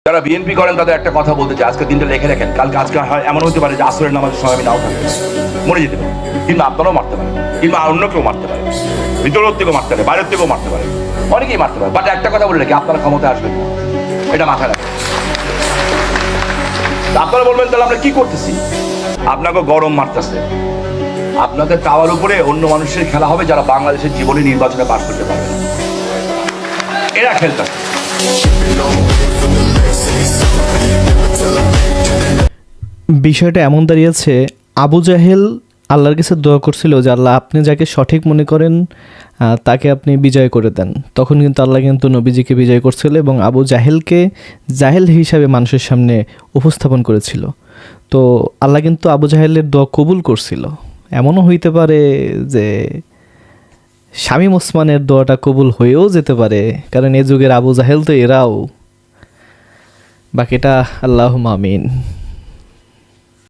যারা বিএনপি করেন তাদের একটা কথা বলতে চাই, আজকে দিনটা লিখে রাখেন, কালকে আজকে হয় এমন হতে পারে যে আসরের নামাজের সময় আমি নাও থাকতে পারি, মরে যেতে পারে, কিংবা আপনারাও মারতে পারে, কিংবা অন্য কেউ মারতে পারে, ভিতরের থেকেও মারতে পারে, বাইরের থেকেও মারতে পারে, অনেকেই মারতে পারে। বাট একটা কথা বলে রাখি, আপনারা ক্ষমতায় আসবেন না, এটা মাথায় রাখবেন। আপনারা বলবেন তাহলে আমরা কি করতেছি? আপনাকে গরম মারতেছে, আপনাদের টাওয়ার উপরে অন্য মানুষের খেলা হবে যারা বাংলাদেশের জীবনে নির্বাচনে পাশ করতে পারবে না, এরা খেলতেছে। বিষয়টা এমন দাঁড়িয়েছে, আবু জাহেল আল্লাহর কাছে দোয়া করছিল যে আল্লাহ আপনি যাকে সঠিক মনে করেন তাকে আপনি বিজয় করে দেন। তখন কিন্তু আল্লাহ কিন্তু নবীজিকে বিজয় করছিল এবং আবু জাহেলকে জাহেল হিসাবে মানুষের সামনে উপস্থাপন করেছিল। তো আল্লাহ কিন্তু আবু জাহেলের দোয়া কবুল করছিল। এমনও হইতে পারে যে শামীম ওসমানের দোয়াটা কবুল হয়েও যেতে পারে, কারণ এ যুগের আবু জাহেল তো এরাও। বাকিটা আল্লাহুম্মা আমিন।